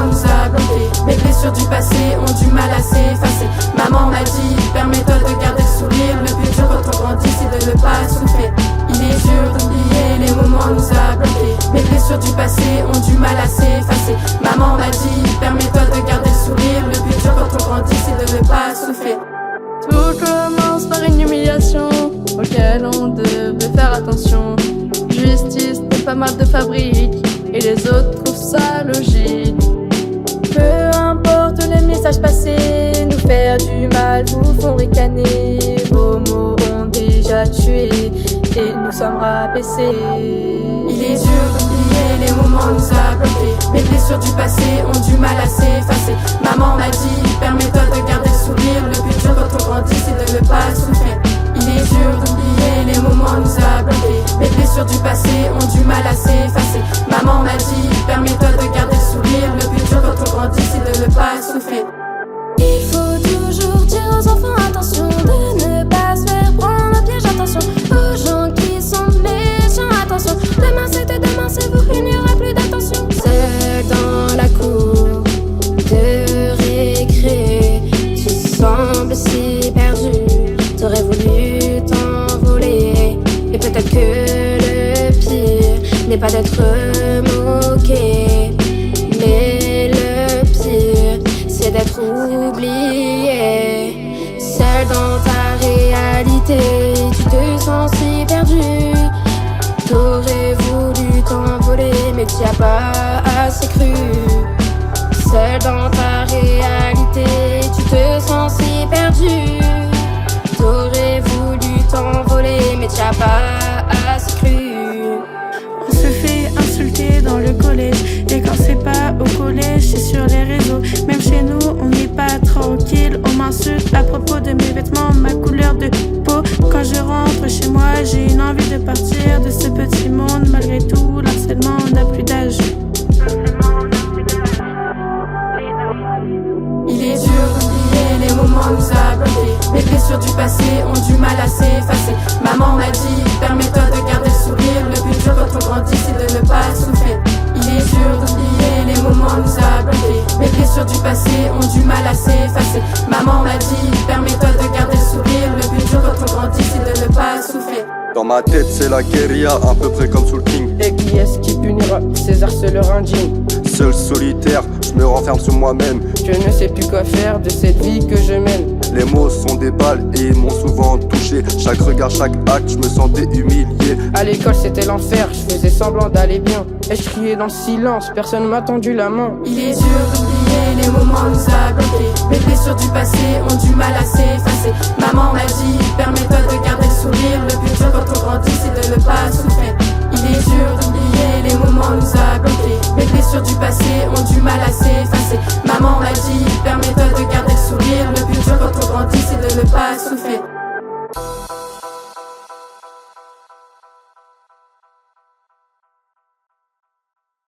moments nous a bloqués. Mes blessures du passé ont du mal à s'effacer. Maman m'a dit, permets-toi de garder le sourire. Le plus dur quand on grandit, c'est de ne pas souffrir. Il est dur d'oublier, les moments nous a bloqués. Mes blessures du passé ont du mal à s'effacer. Maman m'a dit, permets-toi de garder le sourire. Le plus dur quand on grandit, c'est de ne pas souffrir. Tout commence par une humiliation auquel on devait faire attention. Justice n'est pas mal de fabrique et les autres trouvent ça logique. Peu importe les messages passés, nous faire du mal vous font ricaner. Vos mots ont déjà tué et nous sommes rabaissés. Il est dur d'oublier, les moments nous a bloqués. Mes blessures du passé ont du mal à s'effacer. Maman m'a dit, permets-toi de garder le sourire. Le plus dur quand on grandit, c'est de ne pas souffrir. Il est dur d'oublier, les moments nous a bloqués. Mes blessures du passé ont du mal à s'effacer. Maman m'a dit, permets-toi de garder le sourire. Le plus dur quand on grandit, c'est de ne pas souffrir. Il faut toujours dire aux enfants attention de ne pas se faire prendre au piège. Attention aux gens qui sont méchants. Attention, demain c'est vous, il n'y aura plus d'attention. Seul dans la cour de récré, tu sembles si perdu. T'aurais voulu t'envoler. Et peut-être que le pire n'est pas d'être moqué, mais le pire c'est d'être oublié. Seul dans ta réalité, tu te sens si perdu. T'aurais voulu t'envoler, mais t'y as pas assez cru. Seul dans ta réalité, tu te sens si perdu. T'aurais voulu t'envoler, mais t'y as pas assez cru. On se fait insulter dans le collège, et quand c'est pas au collège, c'est sur les réseaux. Même chez nous, on n'est pas tranquille. On m'insulte à propos de mes vêtements, ma couleur de peau. Quand je rentre chez moi, j'ai une envie de partir de ce petit monde. Malgré tout, l'harcèlement n'a plus d'âge. Il est dur d'oublier, les moments nous a bloqués. Mes blessures du passé ont du mal à s'effacer. Maman m'a dit, permets-toi de garder le sourire. Le plus dur quand on grandit, c'est de ne pas souffrir. Il est dur d'oublier, les moments nous a bloqués. Mes blessures du passé ont du mal à s'effacer. Maman m'a dit, permets-toi de garder le sourire. Le plus dur quand on grandit, c'est de ne pas souffrir. Dans ma tête c'est la guérilla, à peu près comme Soul King. Et qui est-ce qui punira ces harceleurs indignes? Seul solitaire, je me renferme sur moi-même. Je ne sais plus quoi faire de cette vie que je mène. Les mots sont des balles et ils m'ont souvent touché. Chaque regard, chaque acte, je me sentais humilié. À l'école c'était l'enfer, je faisais semblant d'aller bien. Et je criais dans le silence, personne m'a tendu la main. Il est dur d'oublier, les moments nous a bloqués. Mes blessures du passé ont du mal à s'effacer. Maman m'a dit, permets-toi de garder le sourire. Le plus dur quand on grandit, c'est de ne pas souffrir. Il est dur d'oublier, les moments nous a bloqués. Mes blessures du passé ont du mal à s'effacer. Maman m'a dit, permets-toi de garder le sourire. Le plus dur quand on grandit, c'est de ne pas souffrir.